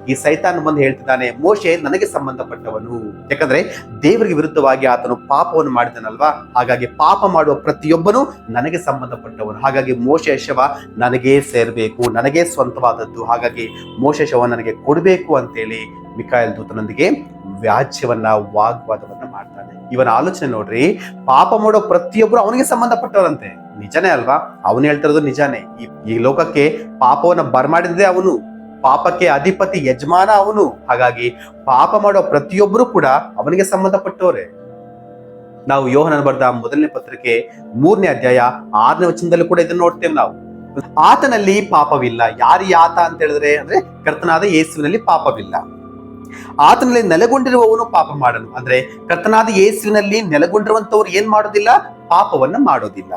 ಈ ಸೈತಾನ ಬಂದು ಹೇಳ್ತಿದ್ದಾನೆ, ಮೋಶೆ ನನಗೆ ಸಂಬಂಧಪಟ್ಟವನು. ಯಾಕಂದ್ರೆ ದೇವರಿಗೆ ವಿರುದ್ಧವಾಗಿ ಆತನು ಪಾಪವನ್ನು ಮಾಡಿದನಲ್ವಾ, ಹಾಗಾಗಿ ಪಾಪ ಮಾಡುವ ಪ್ರತಿಯೊಬ್ಬನು ನನಗೆ ಸಂಬಂಧಪಟ್ಟವನು. ಹಾಗಾಗಿ ಮೋಶೆಯ ಶವ ನನಗೇ ಸೇರ್ಬೇಕು, ನನಗೇ ಸ್ವಂತವಾದದ್ದು. ಹಾಗಾಗಿ ಮೋಶೆ ಶವ ನನಗೆ ಕೊಡಬೇಕು ಅಂತೇಳಿ ಮಿಕಾಯೇಲ್ ದೂತನೊಂದಿಗೆ ವ್ಯಾಜ್ಯವನ್ನ, ವಾಗ್ವಾದವನ್ನ ಮಾಡ್ತಾನೆ. ಇವನ ಆಲೋಚನೆ ನೋಡ್ರಿ, ಪಾಪ ಮಾಡೋ ಪ್ರತಿಯೊಬ್ಬರು ಅವನಿಗೆ ಸಂಬಂಧಪಟ್ಟವರಂತೆ. ನಿಜನೇ ಅಲ್ವಾ? ಅವನು ಹೇಳ್ತಿರೋದು ನಿಜಾನೇ. ಈ ಲೋಕಕ್ಕೆ ಪಾಪವನ್ನ ಬರ್ಮಾಡಿದ್ರೆ ಅವನು, ಪಾಪಕ್ಕೆ ಅಧಿಪತಿ, ಯಜಮಾನ ಅವನು. ಹಾಗಾಗಿ ಪಾಪ ಮಾಡೋ ಪ್ರತಿಯೊಬ್ಬರು ಕೂಡ ಅವನಿಗೆ ಸಂಬಂಧಪಟ್ಟವರೇ. ನಾವು ಯೋಹನನ ಬರೆದ ಮೊದಲನೇ ಪತ್ರಿಕೆ 3ನೇ ಅಧ್ಯಾಯ 6ನೇ ವಚನದಲ್ಲೂ ಕೂಡ ಇದನ್ನ ನೋಡ್ತೇವೆ ನಾವು. ಆತನಲ್ಲಿ ಪಾಪವಿಲ್ಲ. ಯಾರಿ ಆತ ಅಂತ ಹೇಳಿದ್ರೆ ಅಂದ್ರೆ ಕರ್ತನಾದ ಯೇಸುವಿನಲ್ಲಿ ಪಾಪವಿಲ್ಲ. ಆತನಲ್ಲಿ ನೆಲೆಗೊಂಡಿರುವವನು ಪಾಪ ಮಾಡನು. ಅಂದ್ರೆ ಕರ್ತನಾದ ಯೇಸುವಿನಲ್ಲಿ ನೆಲೆಗೊಂಡಿರುವಂತವ್ರು ಏನ್ ಮಾಡೋದಿಲ್ಲ? ಪಾಪವನ್ನ ಮಾಡೋದಿಲ್ಲ.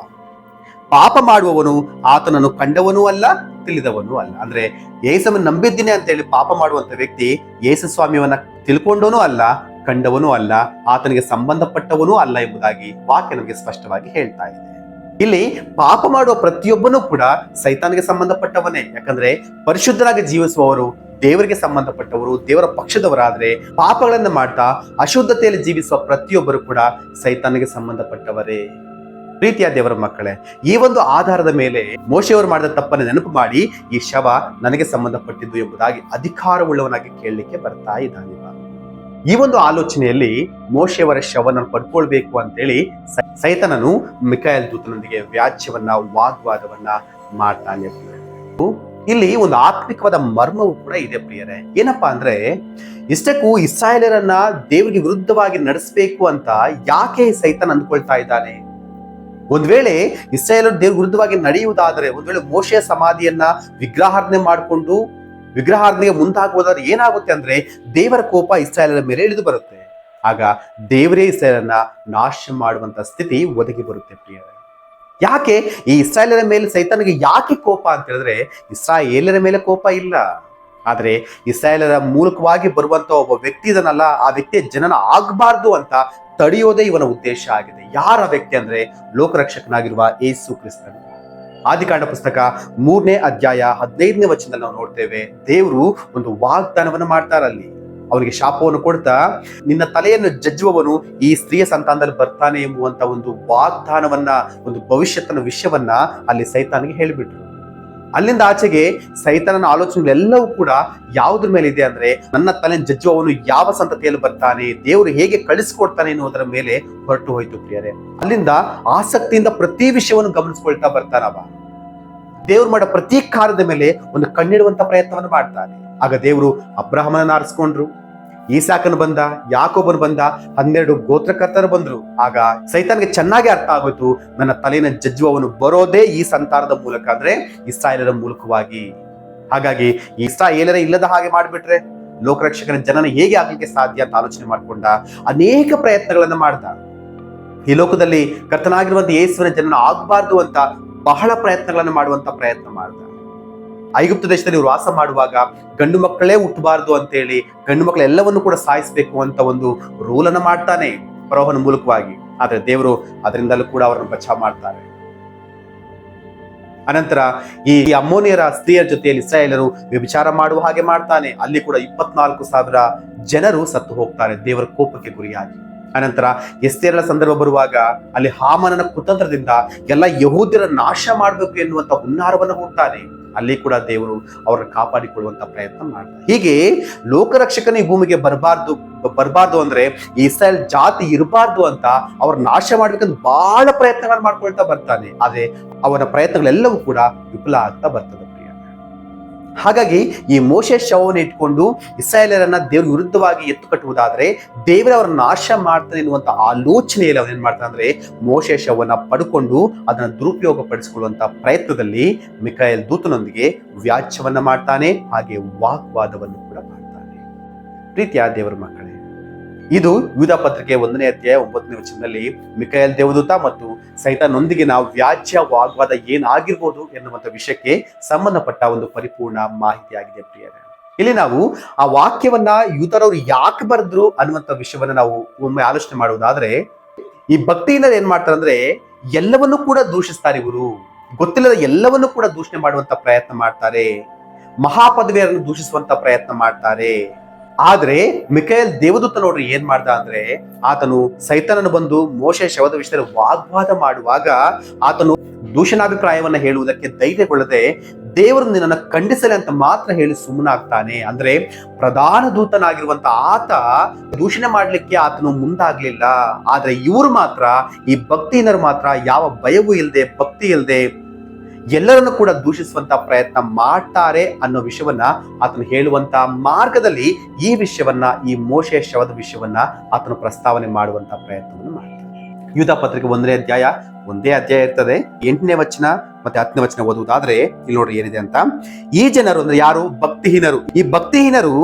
ಪಾಪ ಮಾಡುವವನು ಆತನನ್ನು ಕಂಡವನೂ ಅಲ್ಲ, ತಿಳಿದವನೂ ಅಲ್ಲ. ಅಂದ್ರೆ ಯೇಸುವನ್ನು ನಂಬಿದ್ದೀನಿ ಅಂತ ಹೇಳಿ ಪಾಪ ಮಾಡುವಂತ ವ್ಯಕ್ತಿ ಯೇಸು ಸ್ವಾಮಿಯವನ್ನ ತಿಳ್ಕೊಂಡವನೂ ಅಲ್ಲ, ಕಂಡವನೂ ಅಲ್ಲ, ಆತನಿಗೆ ಸಂಬಂಧಪಟ್ಟವನೂ ಅಲ್ಲ ಎಂಬುದಾಗಿ ವಾಕ್ಯ ನಮಗೆ ಸ್ಪಷ್ಟವಾಗಿ ಹೇಳ್ತಾ ಇದೆ. ಇಲ್ಲಿ ಪಾಪ ಮಾಡುವ ಪ್ರತಿಯೊಬ್ಬನೂ ಕೂಡ ಸೈತಾನಿಗೆ ಸಂಬಂಧಪಟ್ಟವನೇ. ಯಾಕಂದ್ರೆ ಪರಿಶುದ್ಧರಾಗಿ ಜೀವಿಸುವವರು ದೇವರಿಗೆ ಸಂಬಂಧಪಟ್ಟವರು, ದೇವರ ಪಕ್ಷದವರಾದ್ರೆ ಪಾಪಗಳನ್ನ ಮಾಡ್ತಾ ಅಶುದ್ಧತೆಯಲ್ಲಿ ಜೀವಿಸುವ ಪ್ರತಿಯೊಬ್ಬರು ಕೂಡ ಸೈತಾನಿಗೆ ಸಂಬಂಧಪಟ್ಟವರೇ. ಪ್ರೀತಿಯ ದೇವರ ಮಕ್ಕಳೇ, ಈ ಒಂದು ಆಧಾರದ ಮೇಲೆ ಮೋಶೆಯವರು ಮಾಡಿದ ತಪ್ಪನ್ನು ನೆನಪು ಮಾಡಿ ಈ ಶವ ನನಗೆ ಸಂಬಂಧಪಟ್ಟಿದ್ದು ಎಂಬುದಾಗಿ ಅಧಿಕಾರವುಳ್ಳವನಾಗಿ ಕೇಳಲಿಕ್ಕೆ ಬರ್ತಾ ಇದ್ದಾನೆ. ಈ ಒಂದು ಆಲೋಚನೆಯಲ್ಲಿ ಮೋಶೆಯವರ ಶವನ ಪಡ್ಕೊಳ್ಬೇಕು ಅಂತೇಳಿ ಸೈತಾನನು ಮಿಕಾಯೇಲ್ ದೂತನೊಂದಿಗೆ ವ್ಯಾಜ್ಯವನ್ನ, ವಾಗ್ವಾದವನ್ನ ಮಾಡ್ತಾನೆ. ಇಲ್ಲಿ ಒಂದು ಆತ್ಮಿಕವಾದ ಮರ್ಮವು ಕೂಡ ಇದೆ ಪ್ರಿಯರೇ. ಏನಪ್ಪಾ ಅಂದ್ರೆ, ಇಷ್ಟಕ್ಕೂ ಇಸ್ರಾಯೇಲರನ್ನ ದೇವರಿಗೆ ವಿರುದ್ಧವಾಗಿ ನಡೆಸಬೇಕು ಅಂತ ಯಾಕೆ ಸೈತಾನ್ ಅಂದ್ಕೊಳ್ತಾ ಇದ್ದಾನೆ? ಒಂದ್ ವೇಳೆ ಇಸ್ರಾಯೇಲರು ದೇವ್ರ ವಿರುದ್ಧವಾಗಿ ನಡೆಯುವುದಾದ್ರೆ, ಒಂದ್ ವೇಳೆ ಮೋಶೆಯ ಸಮಾಧಿಯನ್ನ ವಿಗ್ರಹಾರ್ಧನೆ ಮಾಡಿಕೊಂಡು ವಿಗ್ರಹಾರ್ಧನೆಗೆ ಮುಂದಾಗುವುದಾದ್ರೆ ಏನಾಗುತ್ತೆ ಅಂದ್ರೆ ದೇವರ ಕೋಪ ಇಸ್ರಾಯೇಲರ ಮೇಲೆ ಇಳಿದು ಬರುತ್ತೆ. ಆಗ ದೇವರೇ ಇಸ್ರಾಯೇಲರನ್ನ ನಾಶ ಮಾಡುವಂತ ಸ್ಥಿತಿ ಒದಗಿ ಬರುತ್ತೆ ಪ್ರಿಯರೇ. ಯಾಕೆ ಈ ಇಸ್ರಾಯೇಲರ ಮೇಲೆ ಸೈತಾನಿಗೆ ಯಾಕೆ ಕೋಪ ಅಂತ ಹೇಳಿದ್ರೆ, ಇಸ್ರಾಯೇಲರ ಮೇಲೆ ಕೋಪ ಇಲ್ಲ. ಆದರೆ ಇಸ್ರಾಯೇಲರ ಮೂಲಕವಾಗಿ ಬರುವಂತ ಒಬ್ಬ ವ್ಯಕ್ತಿ ಇದನ್ನಲ್ಲ, ಆ ವ್ಯಕ್ತಿಯ ಜನನ ಆಗಬಾರ್ದು ಅಂತ ತಡೆಯೋದೇ ಇವನ ಉದ್ದೇಶ ಆಗಿದೆ. ಯಾರ ವ್ಯಕ್ತಿ ಅಂದ್ರೆ ಲೋಕರಕ್ಷಕನಾಗಿರುವ ಯೇಸು ಕ್ರಿಸ್ತನು. ಆದಿಕಾಂಡ ಪುಸ್ತಕ 3ನೇ ಅಧ್ಯಾಯ 15ನೇ ವಚನದಲ್ಲಿ ನಾವು ನೋಡ್ತೇವೆ, ದೇವರು ಒಂದು ವಾಗ್ದಾನವನ್ನು ಮಾಡ್ತಾರಲ್ಲಿ. ಅವರಿಗೆ ಶಾಪವನ್ನು ಕೊಡ್ತಾ, ನಿನ್ನ ತಲೆಯನ್ನು ಜಜ್ಜುವವನು ಈ ಸ್ತ್ರೀಯ ಸಂತಾನದಲ್ಲಿ ಬರ್ತಾನೆ ಎಂಬುವಂತ ಒಂದು ವಾಗ್ದಾನವನ್ನ, ಒಂದು ಭವಿಷ್ಯತ್ತನ ವಿಷಯವನ್ನ ಅಲ್ಲಿ ಸೈತಾನಿಗೆ ಹೇಳಿಬಿಟ್ರು. ಅಲ್ಲಿಂದ ಆಚೆಗೆ ಸೈತಾನನ ಆಲೋಚನೆಗಳೆಲ್ಲವೂ ಕೂಡ ಯಾವುದ್ರ ಮೇಲೆ ಇದೆ ಅಂದ್ರೆ, ನನ್ನ ತಲೆ ಜಜ್ಜುವವನು ಯಾವ ಸಂತತಿಯಲ್ಲಿ ಬರ್ತಾನೆ, ದೇವರು ಹೇಗೆ ಕಳಿಸ್ಕೊಡ್ತಾನೆ ಎನ್ನುವುದರ ಮೇಲೆ ಹೊರಟು ಹೋಯ್ತು ಪ್ರಿಯರೇ. ಅಲ್ಲಿಂದ ಆಸಕ್ತಿಯಿಂದ ಪ್ರತಿ ವಿಷಯವನ್ನು ಗಮನಿಸ್ಕೊಳ್ತಾ ಬರ್ತಾನವ. ದೇವ್ರು ಮಾಡೋ ಪ್ರತಿ ಕಾರ್ಯದ ಮೇಲೆ ಒಂದು ಕಣ್ಣಿಡುವಂತ ಪ್ರಯತ್ನವನ್ನು ಮಾಡ್ತಾನೆ. ಆಗ ದೇವರು ಅಬ್ರಹಾಮನನ್ನು ಆರಿಸ್ಕೊಂಡ್ರು, ಈಸಾಕನು ಬಂದ, ಯಾಕೋಬನು ಬಂದ, 12 ಗೋತ್ರಕರ್ತರು ಬಂದ್ರು. ಆಗ ಸೈತಾನ್ಗೆ ಚೆನ್ನಾಗಿ ಅರ್ಥ ಆಗೋಯ್ತು, ನನ್ನ ತಲೆಯನ್ನು ಜಜ್ಜುವವನು ಬರೋದೇ ಈ ಸಂತಾನದ ಮೂಲಕ, ಅಂದ್ರೆ ಇಸ್ರಾಯೇಲರ ಮೂಲಕವಾಗಿ. ಹಾಗಾಗಿ ಇಸ್ರಾಯೇಲರೇ ಇಲ್ಲದ ಹಾಗೆ ಮಾಡಿಬಿಟ್ರೆ ಲೋಕರಕ್ಷಕನ ಜನನ ಹೇಗೆ ಆಗ್ಲಿಕ್ಕೆ ಸಾಧ್ಯ ಅಂತ ಆಲೋಚನೆ ಮಾಡ್ಕೊಂಡ ಅನೇಕ ಪ್ರಯತ್ನಗಳನ್ನ ಮಾಡ್ದ. ಈ ಲೋಕದಲ್ಲಿ ಕರ್ತನಾಗಿರುವಂತ ಯೇಸುವಿನ ಜನನ ಆಗ್ಬಾರ್ದು ಅಂತ ಬಹಳ ಪ್ರಯತ್ನಗಳನ್ನು ಮಾಡುವಂತ ಪ್ರಯತ್ನ ಮಾಡ್ದ. ಐಗುಪ್ತ ದೇಶದಲ್ಲಿ ಇವರು ವಾಸ ಮಾಡುವಾಗ ಗಂಡು ಮಕ್ಕಳೇ ಹುಟ್ಟಬಾರ್ದು ಅಂತೇಳಿ ಗಂಡು ಮಕ್ಕಳೆಲ್ಲವನ್ನು ಕೂಡ ಸಾಯಿಸಬೇಕು ಅಂತ ಒಂದು ರೂಲನ್ನು ಮಾಡ್ತಾನೆ ಫರೋಹನ ಮೂಲಕವಾಗಿ. ಆದ್ರೆ ದೇವರು ಅದರಿಂದಲೂ ಕೂಡ ಅವರನ್ನು ಬಚಾವ್ ಮಾಡ್ತಾರೆ. ಅನಂತರ ಈ ಅಮ್ಮೋನಿಯರ ಸ್ತ್ರೀಯರ ಜೊತೆಯಲ್ಲಿ ಇಸ್ರಾಯೇಲರು ವ್ಯಭಿಚಾರ ಮಾಡುವ ಹಾಗೆ ಮಾಡ್ತಾನೆ. ಅಲ್ಲಿ ಕೂಡ 24,000 ಜನರು ಸತ್ತು ಹೋಗ್ತಾರೆ ದೇವರ ಕೋಪಕ್ಕೆ ಗುರಿಯಾಗಿ. ಅನಂತರ ಎಸ್ತೇರಳ ಸಂದರ್ಭ ಬರುವಾಗ ಅಲ್ಲಿ ಹಾಮಾನನ ಕುತಂತ್ರದಿಂದ ಎಲ್ಲ ಯಹೂದ್ಯರ ನಾಶ ಮಾಡಬೇಕು ಎನ್ನುವಂತ ಹುನ್ನಾರವನ್ನು ಹುಡ್ತಾನೆ. ಅಲ್ಲಿ ಕೂಡ ದೇವರು ಅವರನ್ನು ಕಾಪಾಡಿಕೊಳ್ಳುವಂತ ಪ್ರಯತ್ನ ಮಾಡ್ತಾರೆ. ಹೀಗೆ ಲೋಕರಕ್ಷಕನ ಈ ಭೂಮಿಗೆ ಬರಬಾರ್ದು ಅಂದ್ರೆ ಇಸ್ರಾಯೇಲ್ ಜಾತಿ ಇರಬಾರ್ದು ಅಂತ ಅವ್ರ ನಾಶ ಮಾಡ್ಬೇಕಂತ ಬಹಳ ಪ್ರಯತ್ನಗಳನ್ನು ಮಾಡ್ಕೊಳ್ತಾ ಬರ್ತಾನೆ. ಆದ್ರೆ ಅವನ ಪ್ರಯತ್ನಗಳೆಲ್ಲವೂ ಕೂಡ ವಿಫಲ ಆಗ್ತಾ ಬರ್ತದೆ. ಹಾಗಾಗಿ ಈ ಮೋಶೆ ಶವವನ್ನು ಇಟ್ಕೊಂಡು ಇಸ್ರಾಯೇಲರನ್ನ ದೇವ್ರ ವಿರುದ್ಧವಾಗಿ ಎತ್ತು ಕಟ್ಟುವುದಾದ್ರೆ ದೇವರ ಅವರ ನಾಶ ಮಾಡ್ತಾನೆ ಎನ್ನುವಂತ ಆಲೋಚನೆಯಲ್ಲಿ ಅವನೇನ್ ಮಾಡ್ತಾನೆ ಅಂದ್ರೆ ಮೋಶೆ ಶವನ್ನ ಪಡ್ಕೊಂಡು ಅದನ್ನ ದುರುಪಯೋಗ ಪಡಿಸಿಕೊಳ್ಳುವಂತ ಪ್ರಯತ್ನದಲ್ಲಿ ಮಿಕಾಯೇಲ್ ದೂತನೊಂದಿಗೆ ವ್ಯಾಜ್ಯವನ್ನ ಮಾಡ್ತಾನೆ, ಹಾಗೆ ವಾಗ್ವಾದವನ್ನು ಕೂಡ ಮಾಡ್ತಾನೆ. ಪ್ರೀತಿಯ ದೇವರ ಮಕ್ಕಳೇ, ಇದು ಯೂದ ಪತ್ರಿಕೆ 1ನೇ ಅಧ್ಯಾಯ 9ನೇ ವಚನದಲ್ಲಿ ಮಿಕಾಯೇಲ್ ದೇವದೂತ ಮತ್ತು ಸೈತಾನೊಂದಿಗೆ ನಾವು ವ್ಯಾಜ್ಯ ವಾಗ್ವಾದ ಏನಾಗಿರ್ಬೋದು ಎನ್ನುವಂತ ವಿಷಯಕ್ಕೆ ಸಂಬಂಧಪಟ್ಟ ಒಂದು ಪರಿಪೂರ್ಣ ಮಾಹಿತಿ ಆಗಿದೆ ಪ್ರಿಯರೇ. ಇಲ್ಲಿ ನಾವು ಆ ವಾಕ್ಯವನ್ನ ಯೂತರವರು ಯಾಕೆ ಬರೆದ್ರು ಅನ್ನುವಂಥ ವಿಷಯವನ್ನ ನಾವು ಒಮ್ಮೆ ಆಲೋಚನೆ ಮಾಡುವುದಾದ್ರೆ, ಈ ಭಕ್ತಿಯಿಂದ ಏನ್ ಮಾಡ್ತಾರೆ ಅಂದ್ರೆ ಎಲ್ಲವನ್ನೂ ಕೂಡ ದೂಷಿಸ್ತಾರೆ. ಇವರು ಗೊತ್ತಿಲ್ಲದ ಎಲ್ಲವನ್ನೂ ಕೂಡ ದೂಷಣೆ ಮಾಡುವಂತ ಪ್ರಯತ್ನ ಮಾಡ್ತಾರೆ, ಮಹಾಪದವಿಯರನ್ನು ದೂಷಿಸುವಂತ ಪ್ರಯತ್ನ ಮಾಡ್ತಾರೆ. ಆದ್ರೆ ಮಿಕಾಯೇಲ್ ದೇವದೂತ ನೋಡ್ರಿ ಏನ್ ಮಾಡ್ದ ಅಂದ್ರೆ, ಆತನು ಸೈತಾನನು ಬಂದು ಮೋಶೆ ಶವದ ವಿಷಯದಲ್ಲಿ ವಾಗ್ವಾದ ಮಾಡುವಾಗ ಆತನು ದೂಷಣಾಭಿಪ್ರಾಯವನ್ನ ಹೇಳುವುದಕ್ಕೆ ಧೈರ್ಯಗೊಳ್ಳದೆ ದೇವರು ನಿನ್ನನ್ನು ಖಂಡಿಸಲಿ ಅಂತ ಮಾತ್ರ ಹೇಳಿ ಸುಮ್ಮನಾಗ್ತಾನೆ. ಅಂದ್ರೆ ಪ್ರಧಾನ ದೂತನಾಗಿರುವಂತ ಆತ ದೂಷಣೆ ಮಾಡ್ಲಿಕ್ಕೆ ಆತನು ಮುಂದಾಗ್ಲಿಲ್ಲ. ಆದ್ರೆ ಇವರು ಮಾತ್ರ, ಈ ಭಕ್ತಿಹೀನರು ಮಾತ್ರ ಯಾವ ಭಯವೂ ಇಲ್ಲದೆ, ಭಕ್ತಿ ಇಲ್ಲದೆ ಎಲ್ಲರನ್ನು ಕೂಡ ದೂಷಿಸುವಂತ ಪ್ರಯತ್ನ ಮಾಡ್ತಾರೆ ಅನ್ನೋ ವಿಷಯವನ್ನ ಆತನು ಹೇಳುವಂತ ಮಾರ್ಗದಲ್ಲಿ ಈ ವಿಷಯವನ್ನ, ಈ ಮೋಶೆ ಶವದ ವಿಷಯವನ್ನ ಆತನು ಪ್ರಸ್ತಾವನೆ ಮಾಡುವಂತ ಪ್ರಯತ್ನವನ್ನು ಮಾಡ್ತಾನೆ. ಯೂದ ಪತ್ರಿಕೆ 1ನೇ ಅಧ್ಯಾಯ ಒಂದೇ ಅಧ್ಯಾಯ ಇರ್ತದೆ. 8ನೇ ವಚನ ಮತ್ತೆ 10ನೇ ವಚನ ಓದುವುದಾದ್ರೆ ಇಲ್ಲಿ ನೋಡ್ರಿ ಏನಿದೆ ಅಂತ. ಈ ಜನರು ಅಂದ್ರೆ ಯಾರು? ಭಕ್ತಿಹೀನರು. ಈ ಭಕ್ತಿಹೀನರು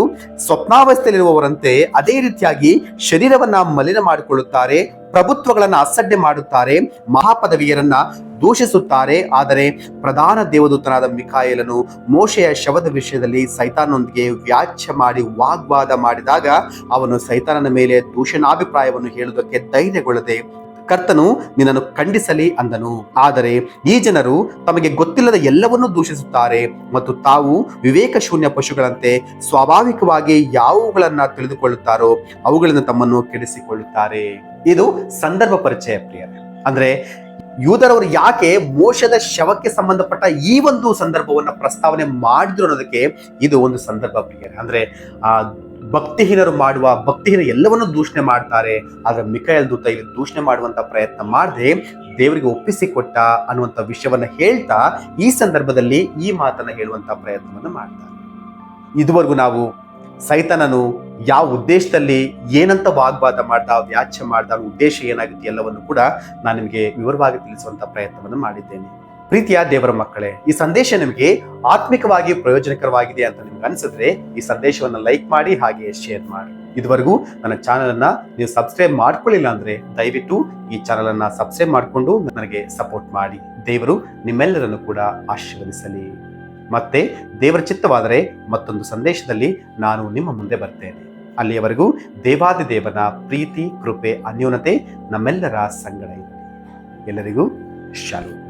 ಸ್ವಪ್ನಾವಸ್ಥೆಯಲ್ಲಿರುವವರಂತೆ ಅದೇ ರೀತಿಯಾಗಿ ಶರೀರವನ್ನ ಮಲಿನ ಮಾಡಿಕೊಳ್ಳುತ್ತಾರೆ, ಪ್ರಭುತ್ವಗಳನ್ನ ಅಸಡ್ಡೆ ಮಾಡುತ್ತಾರೆ, ಮಹಾಪದವಿಯರನ್ನ ದೂಷಿಸುತ್ತಾರೆ. ಆದರೆ ಪ್ರಧಾನ ದೇವದೂತನಾದ ಮಿಕಾಯೇಲನು ಮೋಶೆಯ ಶವದ ವಿಷಯದಲ್ಲಿ ಸೈತಾನನೊಂದಿಗೆ ವ್ಯಾಜ್ಯ ಮಾಡಿ ವಾಗ್ವಾದ ಮಾಡಿದಾಗ ಅವನು ಸೈತಾನನ ಮೇಲೆ ದೂಷಣಾಭಿಪ್ರಾಯವನ್ನು ಹೇಳುವುದಕ್ಕೆ ಧೈರ್ಯಗೊಳ್ಳದೆ ಕರ್ತನು ನಿನ್ನನ್ನು ಖಂಡಿಸಲಿ ಅಂದನು. ಆದರೆ ಈ ಜನರು ತಮಗೆ ಗೊತ್ತಿಲ್ಲದ ಎಲ್ಲವನ್ನೂ ದೂಷಿಸುತ್ತಾರೆ ಮತ್ತು ತಾವು ವಿವೇಕ ಶೂನ್ಯ ಪಶುಗಳಂತೆ ಸ್ವಾಭಾವಿಕವಾಗಿ ಯಾವುಗಳನ್ನ ತಿಳಿದುಕೊಳ್ಳುತ್ತಾರೋ ಅವುಗಳಿಂದ ತಮ್ಮನ್ನು ಕೆಡಿಸಿಕೊಳ್ಳುತ್ತಾರೆ. ಇದು ಸಂದರ್ಭ ಪರಿಚಯ ಪ್ರಿಯರೇ. ಅಂದ್ರೆ ಯೂದರವರು ಯಾಕೆ ಮೋಶದ ಶವಕ್ಕೆ ಸಂಬಂಧಪಟ್ಟ ಈ ಒಂದು ಸಂದರ್ಭವನ್ನ ಪ್ರಸ್ತಾವನೆ ಮಾಡಿದ್ರು ಅನ್ನೋದಕ್ಕೆ ಇದು ಒಂದು ಸಂದರ್ಭ ಪ್ರಿಯರೇ. ಅಂದ್ರೆ ಭಕ್ತಿಹೀನರು ಮಾಡುವ ಭಕ್ತಿಹೀನ ಎಲ್ಲವನ್ನೂ ದೂಷಣೆ ಮಾಡ್ತಾರೆ. ಆದ್ರೆ ಮಿಕಾಯೇಲ್ ದೂತ ಇಲ್ಲಿ ದೂಷಣೆ ಮಾಡುವಂತ ಪ್ರಯತ್ನ ಮಾಡದೆ ದೇವರಿಗೆ ಒಪ್ಪಿಸಿಕೊಟ್ಟ ಅನ್ನುವಂಥ ವಿಷಯವನ್ನ ಹೇಳ್ತಾ ಈ ಸಂದರ್ಭದಲ್ಲಿ ಈ ಮಾತನ್ನ ಹೇಳುವಂತ ಪ್ರಯತ್ನವನ್ನು ಮಾಡ್ತಾರೆ. ಇದುವರೆಗೂ ನಾವು ಸೈತಾನನು ಯಾವ ಉದ್ದೇಶದಲ್ಲಿ ಏನಂತ ವಾಗ್ವಾದ ಮಾಡ್ದ, ವ್ಯಾಜ್ಯ ಮಾಡ್ದ, ಉದ್ದೇಶ ಏನಾಗುತ್ತೆ ಎಲ್ಲವನ್ನು ಕೂಡ ನಾನು ನಿಮಗೆ ವಿವರವಾಗಿ ತಿಳಿಸುವಂತ ಪ್ರಯತ್ನವನ್ನು ಮಾಡಿದ್ದೇನೆ. ಪ್ರೀತಿಯ ದೇವರ ಮಕ್ಕಳೇ, ಈ ಸಂದೇಶ ನಿಮಗೆ ಆತ್ಮಿಕವಾಗಿ ಪ್ರಯೋಜನಕರವಾಗಿದೆ ಅಂತ ನಿಮ್ಗೆ ಅನ್ಸಿದ್ರೆ ಈ ಸಂದೇಶವನ್ನು ಲೈಕ್ ಮಾಡಿ, ಹಾಗೆ ಶೇರ್ ಮಾಡಿ. ಇದುವರೆಗೂ ನನ್ನ ಚಾನಲ್ ಅನ್ನ ನೀವು ಸಬ್ಸ್ಕ್ರೈಬ್ ಮಾಡ್ಕೊಳ್ಳಿಲ್ಲ ಅಂದ್ರೆ ದಯವಿಟ್ಟು ಈ ಚಾನಲ್ ಅನ್ನ ಸಬ್ಸ್ಕ್ರೈಬ್ ಮಾಡಿಕೊಂಡು ನನಗೆ ಸಪೋರ್ಟ್ ಮಾಡಿ. ದೇವರು ನಿಮ್ಮೆಲ್ಲರನ್ನು ಕೂಡ ಆಶೀರ್ವದಿಸಲಿ. ಮತ್ತೆ ದೇವರ ಚಿತ್ತವಾದರೆ ಮತ್ತೊಂದು ಸಂದೇಶದಲ್ಲಿ ನಾನು ನಿಮ್ಮ ಮುಂದೆ ಬರ್ತೇನೆ. ಅಲ್ಲಿಯವರೆಗೂ ದೇವಾದಿದೇವನ ಪ್ರೀತಿ, ಕೃಪೆ, ಅನ್ಯೋನ್ಯತೆ ನಮ್ಮೆಲ್ಲರ ಸಂಗಡ ಇರಲಿ. ಎಲ್ಲರಿಗೂ ಶಾಲೋಮ್.